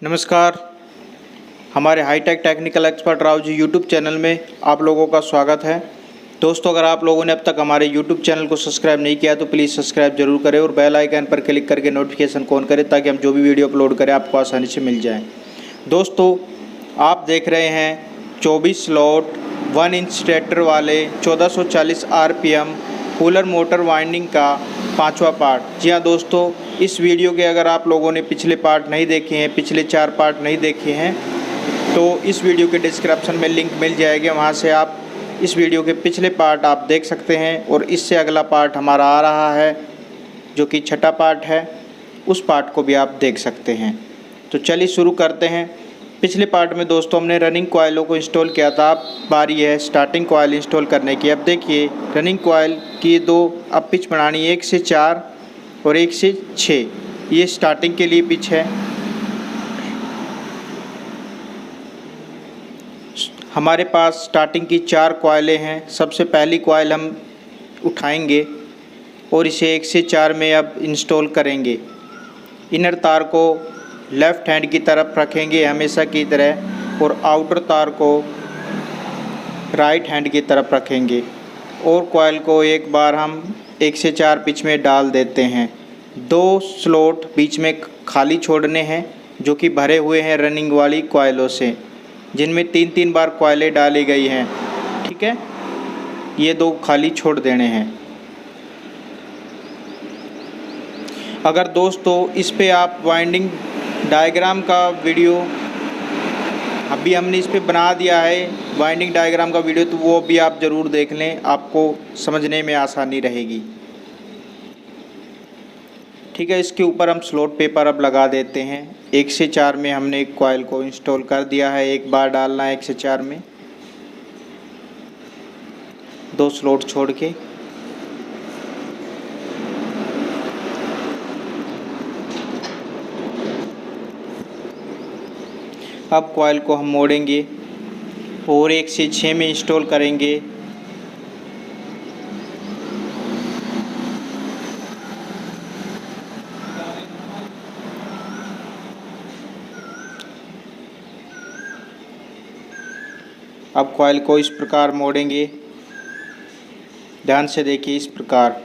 नमस्कार। हमारे hi tech technical expert Rao ji YouTube channel में आप लोगों का स्वागत है। दोस्तों, अगर आप लोगों ने अब तक हमारे यूट्यूब चैनल को सब्सक्राइब नहीं किया तो प्लीज़ सब्सक्राइब जरूर करें और बेल आइकन पर क्लिक करके नोटिफिकेशन ऑन करें ताकि हम जो भी वीडियो अपलोड करें आपको आसानी से मिल जाए। दोस्तों, आप देख रहे हैं 24 स्लॉट 1 इंच स्टेटर वाले 1440 RPM कूलर मोटर वाइंडिंग का 5वां पार्ट। जी हाँ दोस्तों, इस वीडियो के अगर आप लोगों ने पिछले पार्ट नहीं देखे हैं, पिछले 4 पार्ट नहीं देखे हैं, तो इस वीडियो के डिस्क्रिप्शन में लिंक मिल जाएगी, वहाँ से आप इस वीडियो के पिछले पार्ट आप देख सकते हैं। और इससे अगला पार्ट हमारा आ रहा है जो कि 6ठा पार्ट है, उस पार्ट को भी आप देख सकते हैं। तो चलिए शुरू करते हैं। पिछले पार्ट में दोस्तों हमने रनिंग कॉइलों को इंस्टॉल किया था। अब बारी है स्टार्टिंग कॉइल इंस्टॉल करने की। अब देखिए, रनिंग कॉइल की 2 अब पिच बनानी, 1 से 4 और 1 से 6। ये स्टार्टिंग के लिए पिच है। हमारे पास स्टार्टिंग की 4 कॉइलें हैं। सबसे पहली कॉइल हम उठाएंगे और इसे 1 से 4 में अब इंस्टॉल करेंगे। इनर तार को लेफ़्ट हैंड की तरफ रखेंगे हमेशा की तरह और आउटर तार को राइट हैंड की तरफ रखेंगे और कॉइल को एक बार हम 1 से 4 पिच में डाल देते हैं। 2 स्लॉट बीच में खाली छोड़ने हैं जो कि भरे हुए हैं रनिंग वाली कॉइलों से, जिनमें 3-3 बार कॉइलें डाली गई हैं। ठीक है, ये 2 खाली छोड़ देने हैं। अगर दोस्तों इस पे आप वाइंडिंग डायग्राम का वीडियो अभी हमने इस पे बना दिया है, वाइंडिंग डायग्राम का वीडियो, तो वो भी आप ज़रूर देख लें, आपको समझने में आसानी रहेगी। ठीक है, इसके ऊपर हम स्लॉट पेपर अब लगा देते हैं। 1 से 4 में हमने एक कॉइल को इंस्टॉल कर दिया है। एक बार डालना है 1 से 4 में, 2 स्लॉट छोड़ के। अब कॉइल को हम मोड़ेंगे और 1 से 6 में इंस्टॉल करेंगे। अब कॉइल को इस प्रकार मोड़ेंगे, ध्यान से देखिए, इस प्रकार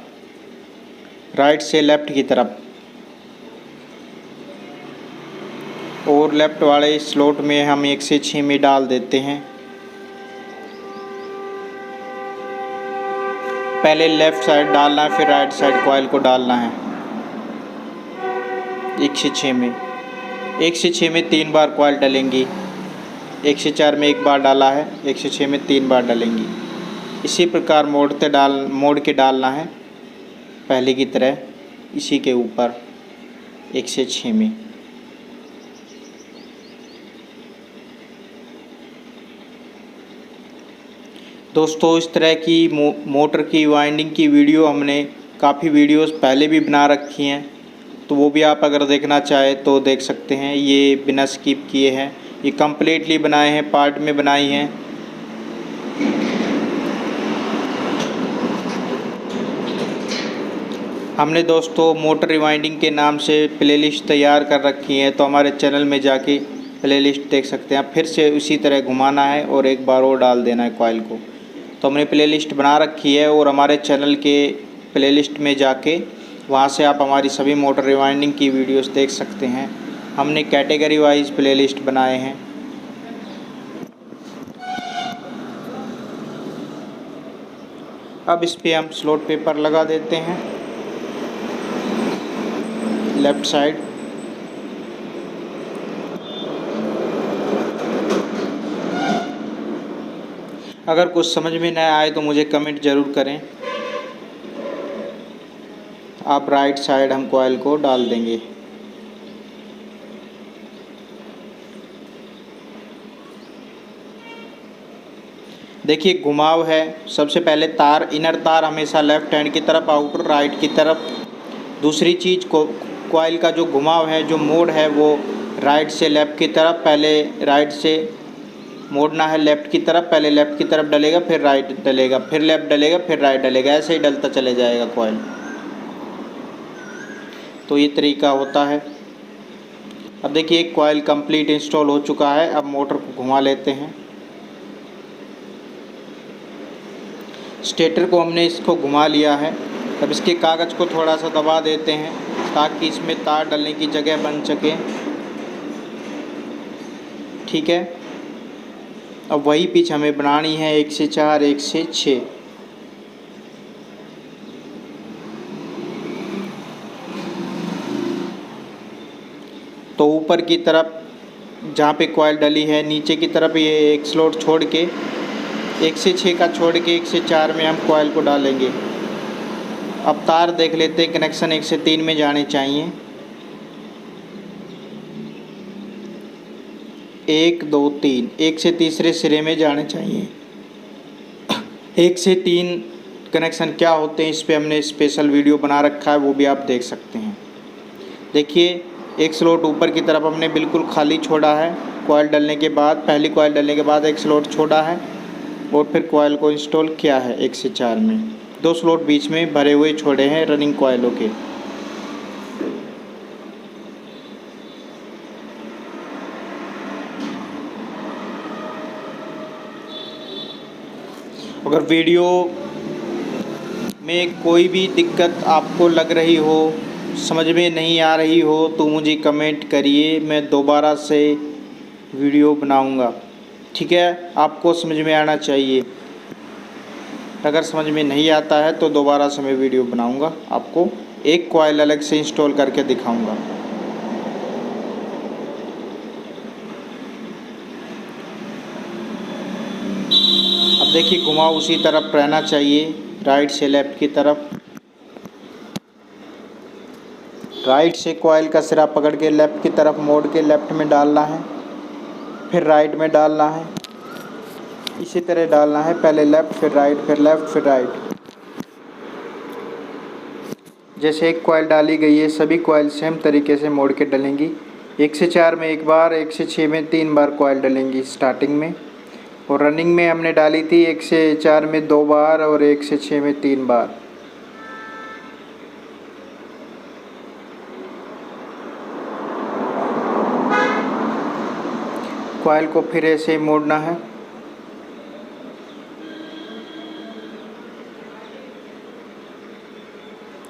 राइट से लेफ़्ट की तरफ, और लेफ़्ट वाले स्लॉट में हम 1 से 6 में डाल देते हैं। पहले लेफ़्ट साइड डालना है, फिर राइट साइड कॉइल को डालना है 1 से 6 में। 1 से 6 में 3 बार कॉइल डलेंगी। 1 से 4 में 1 बार डाला है, 1 से 6 में 3 बार डलेंगी। इसी प्रकार मोड़ के डालना है पहले की तरह, इसी के ऊपर 1 से 6 में। दोस्तों, इस तरह की मोटर की वाइंडिंग की वीडियो हमने काफ़ी वीडियोस पहले भी बना रखी हैं, तो वो भी आप अगर देखना चाहें तो देख सकते हैं। ये बिना स्किप किए हैं, ये कम्प्लीटली बनाए हैं, पार्ट में बनाई हैं। हमने दोस्तों मोटर रिवाइंडिंग के नाम से प्लेलिस्ट तैयार कर रखी है, तो हमारे चैनल में जाके प्लेलिस्ट देख सकते हैं। फिर से उसी तरह घुमाना है और एक बार और डाल देना है कॉइल को। तो हमने प्लेलिस्ट बना रखी है और हमारे चैनल के प्लेलिस्ट में जाके वहाँ से आप हमारी सभी मोटर रिवाइंडिंग की वीडियोस देख सकते हैं। हमने कैटेगरी वाइज प्लेलिस्ट बनाए हैं। अब इस पे हम स्लॉट पेपर लगा देते हैं लेफ़्ट साइड। अगर कुछ समझ में न आए तो मुझे कमेंट ज़रूर करें। आप राइट साइड हम कॉइल को डाल देंगे। देखिए, घुमाव है। सबसे पहले तार, इनर तार हमेशा लेफ़्ट हैंड की तरफ, आउटर राइट की तरफ। दूसरी चीज़ को कॉइल का जो घुमाव है, जो मोड़ है, वो राइट से लेफ़्ट की तरफ। पहले राइट से मोड़ना है लेफ़्ट की तरफ, पहले लेफ़्ट की तरफ डलेगा, फिर राइट डलेगा, फिर लेफ़्ट डलेगा, फिर राइट डलेगा, ऐसे ही डलता चले जाएगा कॉइल। तो ये तरीका होता है। अब देखिए एक कॉइल कंप्लीट इंस्टॉल हो चुका है। अब मोटर को घुमा लेते हैं। स्टेटर को हमने इसको घुमा लिया है। अब इसके कागज़ को थोड़ा सा दबा देते हैं ताकि इसमें तार डालने की जगह बन सके। ठीक है, अब वही पिच हमें बनानी है 1 से 4 1 से 6। तो ऊपर की तरफ जहाँ पे कॉइल डली है नीचे की तरफ ये एक स्लॉट छोड़ के 1 से 6 का छोड़ के 1 से 4 में हम कॉइल को डालेंगे। अब तार देख लेते हैं, कनेक्शन 1 से 3 में जाने चाहिए। 1 2 3 1 से तीसरे सिरे में जाने चाहिए। 1 से 3 कनेक्शन क्या होते हैं इस पे हमने स्पेशल वीडियो बना रखा है, वो भी आप देख सकते हैं। देखिए एक स्लॉट ऊपर की तरफ हमने बिल्कुल खाली छोड़ा है। कॉइल डलने के बाद, पहली कॉइल डलने के बाद एक स्लॉट छोड़ा है और फिर कॉइल को इंस्टॉल किया है 1 से 4 में। 2 स्लॉट बीच में भरे हुए छोड़े हैं रनिंग कॉइलों के। अगर वीडियो में कोई भी दिक्कत आपको लग रही हो, समझ में नहीं आ रही हो, तो मुझे कमेंट करिए, मैं दोबारा से वीडियो बनाऊंगा। ठीक है, आपको समझ में आना चाहिए। अगर समझ में नहीं आता है तो दोबारा से मैं वीडियो बनाऊंगा, आपको एक कॉइल अलग से इंस्टॉल करके दिखाऊंगा। अब देखिए घुमाव उसी तरफ रहना चाहिए, राइट से लेफ़्ट की तरफ। राइट से कॉइल का सिरा पकड़ के लेफ़्ट की तरफ मोड़ के लेफ़्ट में डालना है, फिर राइट में डालना है। इसी तरह डालना है, पहले लेफ़्ट फिर राइट फिर लेफ़्ट फिर राइट। जैसे एक कॉइल डाली गई है, सभी कॉइल सेम तरीके से मोड़ के डलेंगी। 1 से 4 में 1 बार, 1 से 6 में 3 बार कॉइल डलेंगी स्टार्टिंग में। और रनिंग में हमने डाली थी 1 से 4 में 2 बार और 1 से 6 में 3 बार। कॉइल को फिर ऐसे मोड़ना है।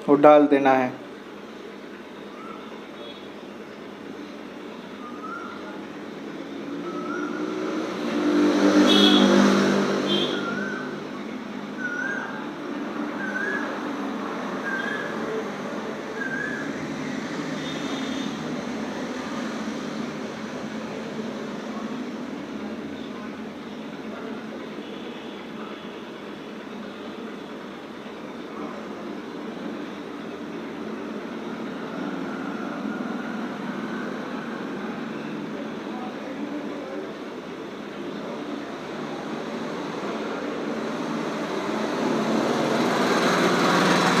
और डाल देना है।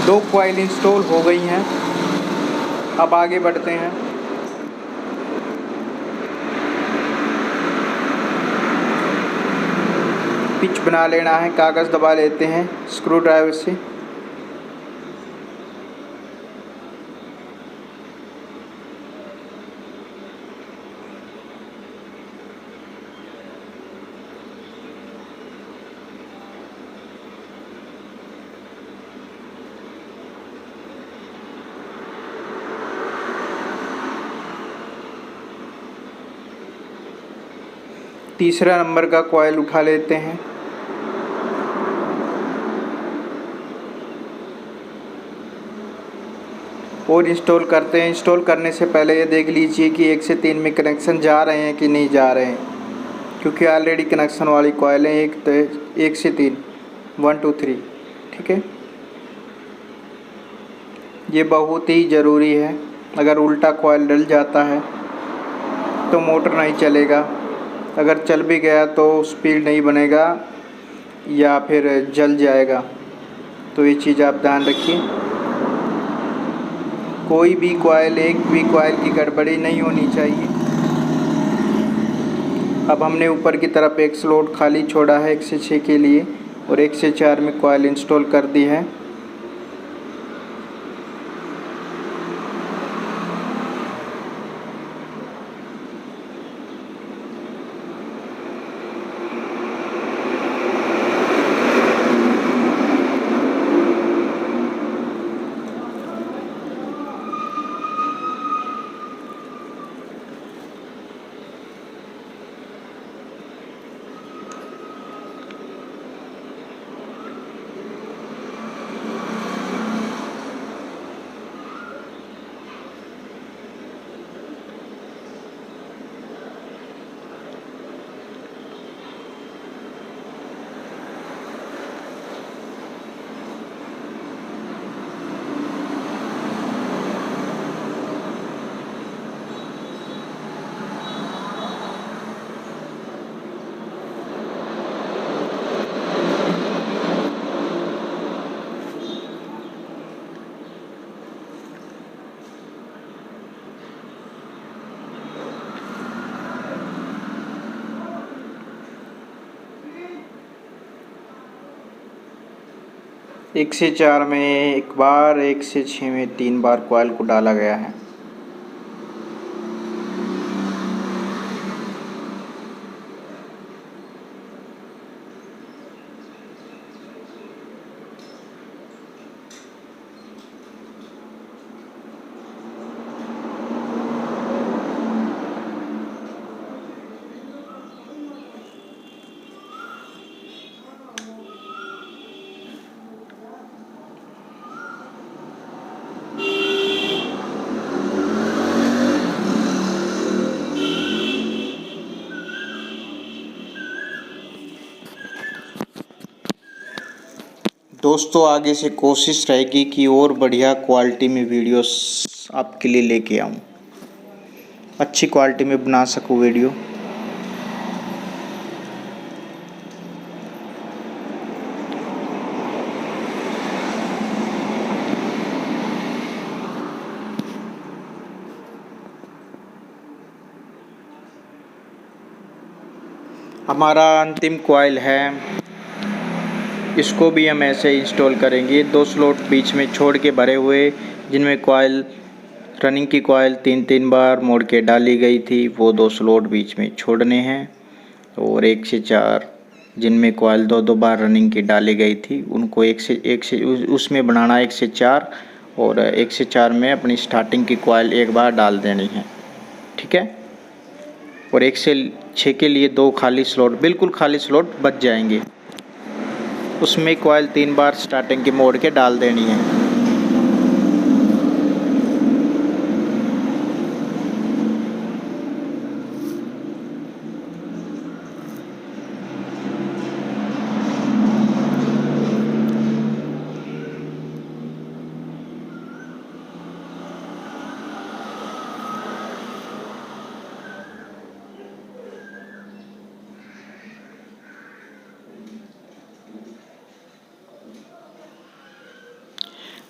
दो कॉइल इंस्टॉल हो गई हैं। अब आगे बढ़ते हैं। पिच बना लेना है, कागज़ दबा लेते हैं स्क्रू ड्राइवर से। तीसरा नंबर का कॉइल उठा लेते हैं। और इंस्टॉल करते हैं। इंस्टॉल करने से पहले ये देख लीजिए कि 1 से 3 में कनेक्शन जा रहे हैं कि नहीं जा रहे हैं, क्योंकि ऑलरेडी कनेक्शन वाली कॉइल है। 1 से 3 1 2 3। ठीक है, ये बहुत ही ज़रूरी है। अगर उल्टा कॉइल डल जाता है तो मोटर नहीं चलेगा। अगर चल भी गया तो स्पीड नहीं बनेगा या फिर जल जाएगा। तो ये चीज़ आप ध्यान रखिए। कोई भी कॉइल, एक भी कॉइल की गड़बड़ी नहीं होनी चाहिए। अब हमने ऊपर की तरफ एक स्लॉट खाली छोड़ा है 1 से 6 के लिए और 1 से 4 में कॉइल इंस्टॉल कर दी है। 1 से 4 में एक बार, 1 से 6 में 3 बार कॉइल को डाला गया है। दोस्तों आगे से कोशिश रहेगी कि और बढ़िया क्वालिटी में वीडियोस आपके लिए लेके आऊँ, अच्छी क्वालिटी में बना सकूँ वीडियो। हमारा अंतिम कॉइल है, इसको भी हम ऐसे इंस्टॉल करेंगे। 2 स्लॉट बीच में छोड़ के भरे हुए, जिनमें कॉइल रनिंग की कॉइल 3-3 बार मोड़ के डाली गई थी, वो 2 स्लॉट बीच में छोड़ने हैं। और 1 से 4 जिनमें कॉइल 2-2 बार रनिंग की डाली गई थी, उनको 1 से उसमें बनाना 1 से 4, और 1 से 4 में अपनी स्टार्टिंग की कॉइल एक बार डाल देनी है, ठीक है। और 1 से 6 के लिए 2 खाली स्लॉट, बिल्कुल खाली स्लॉट बच जाएंगे, उसमें कॉइल 3 बार स्टार्टिंग की मोड़ के डाल देनी है।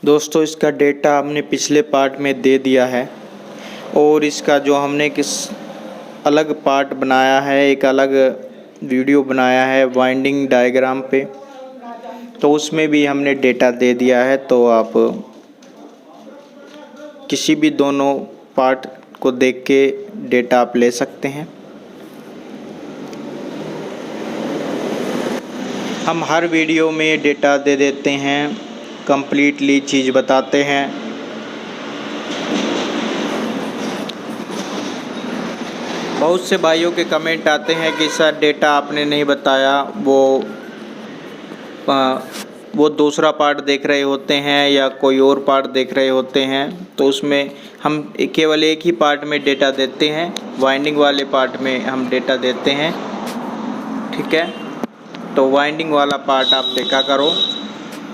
दोस्तों इसका डेटा हमने पिछले पार्ट में दे दिया है, और इसका जो हमने किस अलग पार्ट बनाया है, एक अलग वीडियो बनाया है वाइंडिंग डायग्राम पे, तो उसमें भी हमने डेटा दे दिया है। तो आप किसी भी दोनों पार्ट को देख के डेटा आप ले सकते हैं। हम हर वीडियो में डेटा दे देते हैं, कंप्लीटली चीज़ बताते हैं। बहुत से भाइयों के कमेंट आते हैं कि सर डेटा आपने नहीं बताया, वो दूसरा पार्ट देख रहे होते हैं या कोई और पार्ट देख रहे होते हैं, तो उसमें हम केवल एक ही पार्ट में डेटा देते हैं, वाइंडिंग वाले पार्ट में हम डेटा देते हैं, ठीक है। तो वाइंडिंग वाला पार्ट आप देखा करो।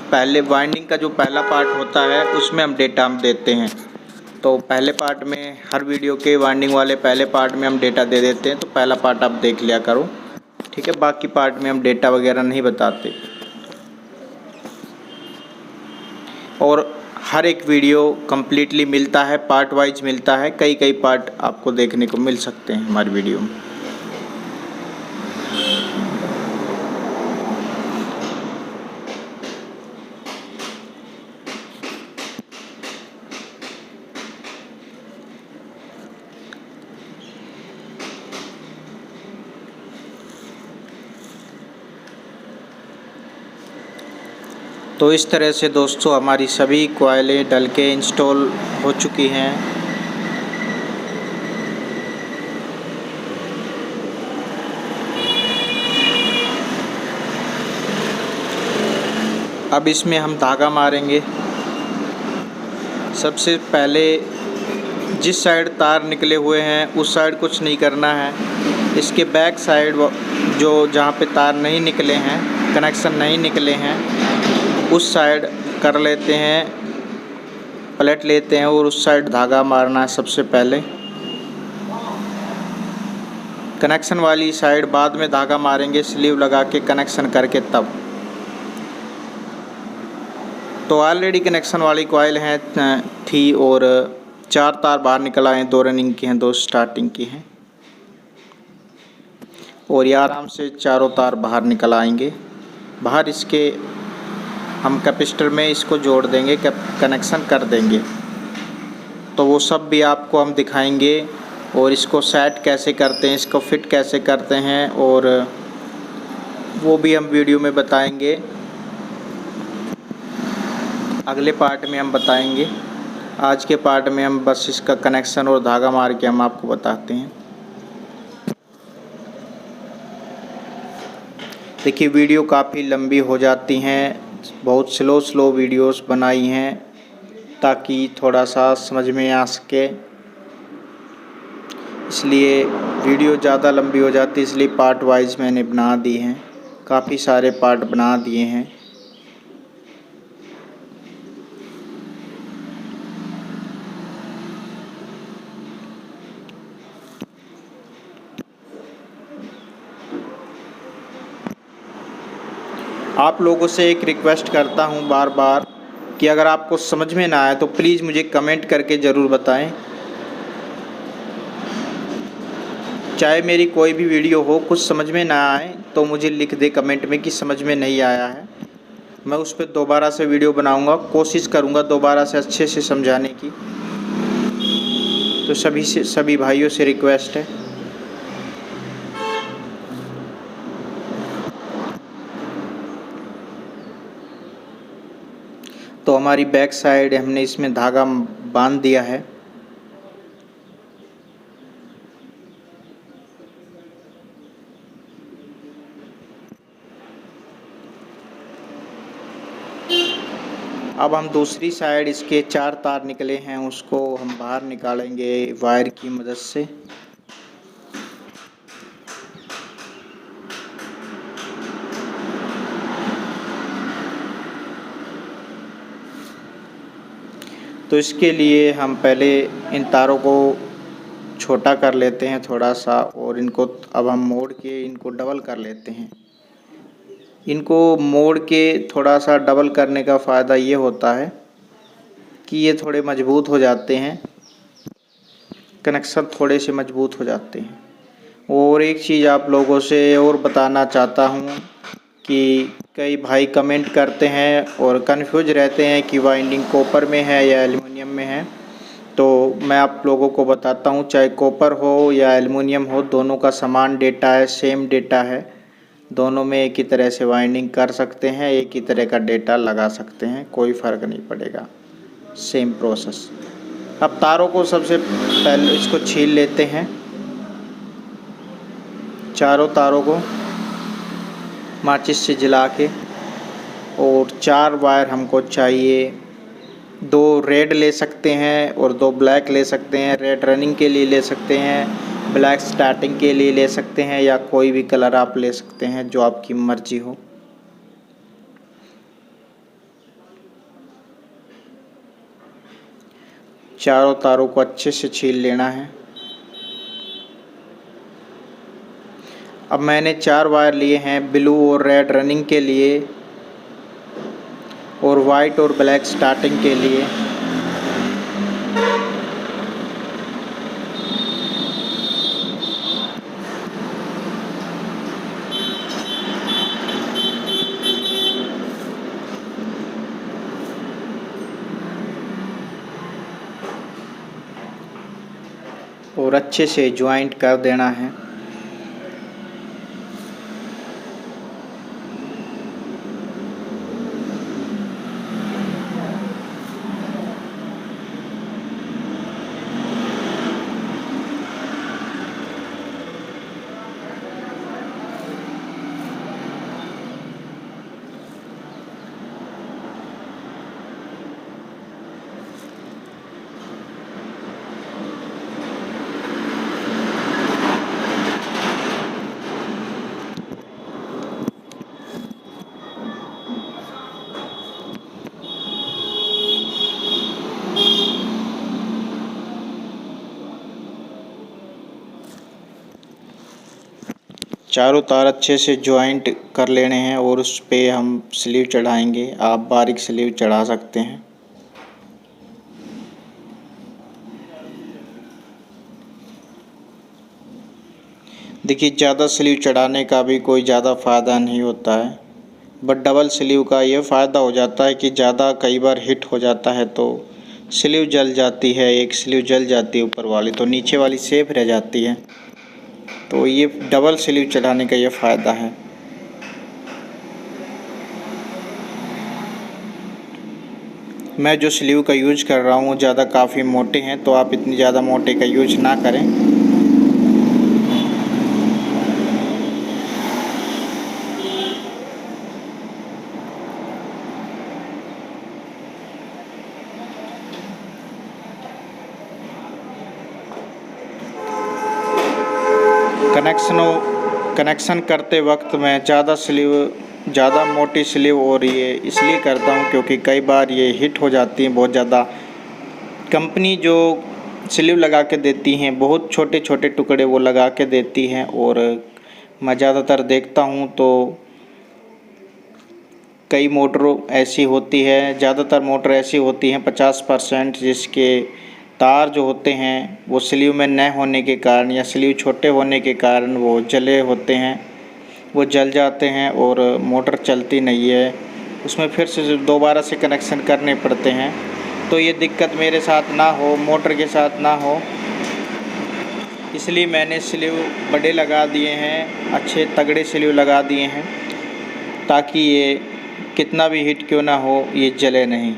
पहले वाइंडिंग का जो पहला पार्ट होता है उसमें हम डेटा देते हैं। तो पहले पार्ट में हर वीडियो के वाइंडिंग वाले पहले पार्ट में हम डेटा दे देते हैं, तो पहला पार्ट आप देख लिया करो, ठीक है। बाकी पार्ट में हम डेटा वगैरह नहीं बताते। और हर एक वीडियो कम्प्लीटली मिलता है, पार्ट वाइज मिलता है, कई कई पार्ट आपको देखने को मिल सकते हैं हमारी वीडियो में। तो इस तरह से दोस्तों हमारी सभी कॉइलें डल के इंस्टॉल हो चुकी हैं। अब इसमें हम धागा मारेंगे। सबसे पहले जिस साइड तार निकले हुए हैं उस साइड कुछ नहीं करना है, इसके बैक साइड जो जहाँ पे तार नहीं निकले हैं, कनेक्शन नहीं निकले हैं, उस साइड कर लेते हैं, पलट लेते हैं और उस साइड धागा मारना है सबसे पहले। कनेक्शन वाली साइड बाद में धागा मारेंगे, स्लीव लगा के कनेक्शन करके तब। तो ऑलरेडी कनेक्शन वाली कॉइल है थी और 4 तार बाहर निकल आए हैं, 2 रनिंग की हैं, 2 स्टार्टिंग की हैं, और ये आराम से चारों तार बाहर निकल आएंगे। बाहर इसके हम कैपेसिटर में इसको जोड़ देंगे, कनेक्शन कर देंगे। तो वो सब भी आपको हम दिखाएंगे और इसको सेट कैसे करते हैं, इसको फिट कैसे करते हैं, और वो भी हम वीडियो में बताएंगे। अगले पार्ट में हम बताएंगे। आज के पार्ट में हम बस इसका कनेक्शन और धागा मार के हम आपको बताते हैं। देखिए वीडियो काफ़ी लंबी हो जाती हैं, बहुत स्लो वीडियोस बनाई हैं ताकि थोड़ा सा समझ में आ सके, इसलिए वीडियो ज़्यादा लंबी हो जाती है, इसलिए पार्ट वाइज मैंने बना दी हैं, काफ़ी सारे पार्ट बना दिए हैं। आप लोगों से एक रिक्वेस्ट करता हूं बार बार कि अगर आपको समझ में ना आए तो प्लीज़ मुझे कमेंट करके ज़रूर बताएं। चाहे मेरी कोई भी वीडियो हो, कुछ समझ में ना आए तो मुझे लिख दे कमेंट में कि समझ में नहीं आया है। मैं उस पर दोबारा से वीडियो बनाऊंगा, कोशिश करूंगा दोबारा से अच्छे से समझाने की। तो सभी भाइयों से रिक्वेस्ट है। तो हमारी बैक साइड हमने इसमें धागा बांध दिया है। अब हम दूसरी साइड, इसके 4 तार निकले हैं, उसको हम बाहर निकालेंगे वायर की मदद से। तो इसके लिए हम पहले इन तारों को छोटा कर लेते हैं थोड़ा सा, और इनको अब हम मोड़ के इनको डबल कर लेते हैं। इनको मोड़ के थोड़ा सा डबल करने का फ़ायदा ये होता है कि ये थोड़े मजबूत हो जाते हैं, कनेक्शन थोड़े से मजबूत हो जाते हैं। और एक चीज़ आप लोगों से और बताना चाहता हूँ कि कई भाई कमेंट करते हैं और कंफ्यूज रहते हैं कि वाइंडिंग कॉपर में है या एल्युमिनियम में है। तो मैं आप लोगों को बताता हूँ, चाहे कॉपर हो या एल्युमिनियम हो, दोनों का समान डेटा है, सेम डेटा है। दोनों में एक ही तरह से वाइंडिंग कर सकते हैं, एक ही तरह का डेटा लगा सकते हैं, कोई फ़र्क नहीं पड़ेगा, सेम प्रोसेस। अब तारों को सबसे पहले इसको छील लेते हैं, चारों तारों को माचिस से जला के। और 4 वायर हमको चाहिए, 2 रेड ले सकते हैं और 2 ब्लैक ले सकते हैं। रेड रनिंग के लिए ले सकते हैं, ब्लैक स्टार्टिंग के लिए ले सकते हैं, या कोई भी कलर आप ले सकते हैं जो आपकी मर्जी हो। चारों तारों को अच्छे से छील लेना है। अब मैंने 4 वायर लिए हैं, ब्लू और रेड रनिंग के लिए और वाइट और ब्लैक स्टार्टिंग के लिए। और अच्छे से ज्वाइंट कर देना है। चारों तार अच्छे से ज्वाइंट कर लेने हैं और उस पे हम स्लीव चढ़ाएंगे। आप बारीक स्लीव चढ़ा सकते हैं। देखिए ज़्यादा स्लीव चढ़ाने का भी कोई ज़्यादा फ़ायदा नहीं होता है, बट डबल स्लीव का ये फ़ायदा हो जाता है कि ज़्यादा कई बार हिट हो जाता है तो स्लीव जल जाती है, एक स्लीव जल जाती है ऊपर वाली, तो नीचे वाली सेफ रह जाती है। तो ये डबल स्लीव चढ़ाने का ये फ़ायदा है। मैं जो स्लीव का यूज कर रहा हूँ ज़्यादा काफ़ी मोटे हैं, तो आप इतनी ज़्यादा मोटे का यूज ना करें। कनेक्शन करते वक्त मैं ज़्यादा मोटी स्लीव और ये इसलिए करता हूँ क्योंकि कई बार ये हिट हो जाती है बहुत ज़्यादा। कंपनी जो स्लीव लगा के देती हैं बहुत छोटे छोटे टुकड़े वो लगा के देती हैं, और मैं ज़्यादातर देखता हूँ तो कई मोटरों ऐसी होती है, ज़्यादातर मोटर ऐसी होती हैं 50% जिसके तार जो होते हैं वो स्लीव में न होने के कारण या स्लीव छोटे होने के कारण वो जले होते हैं, वो जल जाते हैं और मोटर चलती नहीं है, उसमें फिर से दोबारा से कनेक्शन करने पड़ते हैं। तो ये दिक्कत मेरे साथ ना हो, मोटर के साथ ना हो, इसलिए मैंने स्लीव बड़े लगा दिए हैं, अच्छे तगड़े स्लीव लगा दिए हैं ताकि ये कितना भी हिट क्यों ना हो ये जले नहीं।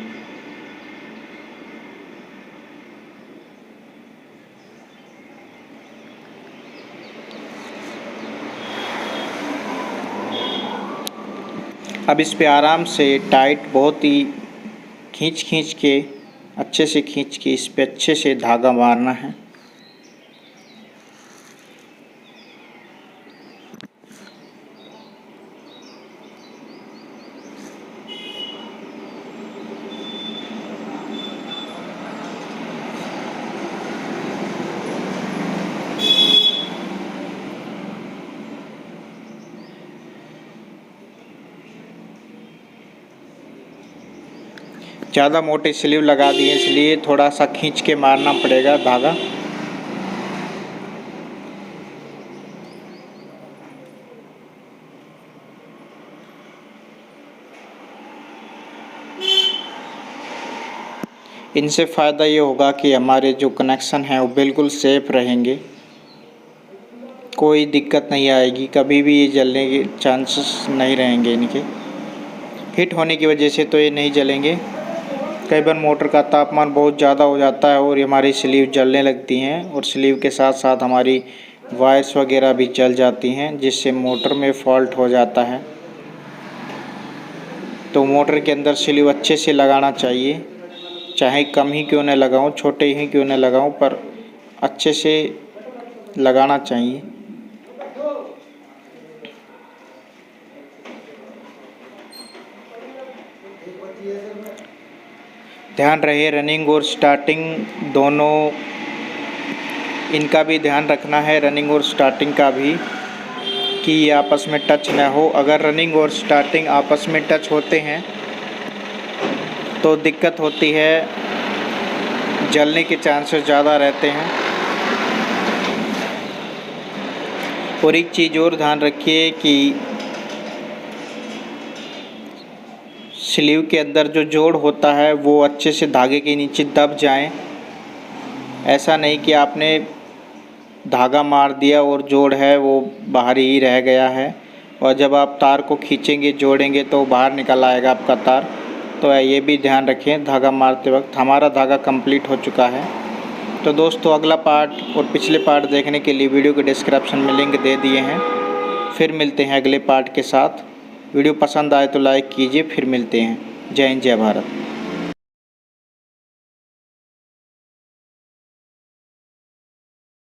अब इस पे आराम से टाइट बहुत ही खींच के अच्छे से खींच के इस पे अच्छे से धागा मारना है। ज़्यादा मोटे स्लीव लगा दिए इसलिए थोड़ा सा खींच के मारना पड़ेगा धागा। इनसे फ़ायदा ये होगा कि हमारे जो कनेक्शन हैं वो बिल्कुल सेफ रहेंगे, कोई दिक्कत नहीं आएगी, कभी भी ये जलने के चांसेस नहीं रहेंगे इनके। हिट होने की वजह से तो ये नहीं जलेंगे। कई बार मोटर का तापमान बहुत ज़्यादा हो जाता है और हमारी स्लीव जलने लगती हैं, और स्लीव के साथ साथ हमारी वायर्स वगैरह भी जल जाती हैं, जिससे मोटर में फॉल्ट हो जाता है। तो मोटर के अंदर स्लीव अच्छे से लगाना चाहिए, चाहे कम ही क्यों न लगाऊं, छोटे ही क्यों न लगाऊं, पर अच्छे से लगाना चाहिए। ध्यान रहे रनिंग और स्टार्टिंग दोनों, इनका भी ध्यान रखना है, रनिंग और स्टार्टिंग का भी, कि ये आपस में टच न हो। अगर रनिंग और स्टार्टिंग आपस में टच होते हैं तो दिक्कत होती है, जलने के चांसेस ज़्यादा रहते हैं। और एक चीज़ और ध्यान रखिए कि स्लीव के अंदर जो जोड़ होता है वो अच्छे से धागे के नीचे दब जाए। ऐसा नहीं कि आपने धागा मार दिया और जोड़ है वो बाहर ही रह गया है, और जब आप तार को खींचेंगे जोड़ेंगे तो बाहर निकल आएगा आपका तार। तो ये भी ध्यान रखें धागा मारते वक्त। हमारा धागा कंप्लीट हो चुका है। तो दोस्तों अगला पार्ट और पिछले पार्ट देखने के लिए वीडियो के डिस्क्रिप्शन में लिंक दे दिए हैं। फिर मिलते हैं अगले पार्ट के साथ। वीडियो पसंद आए तो लाइक कीजिए। फिर मिलते हैं। जय हिंद, जय भारत।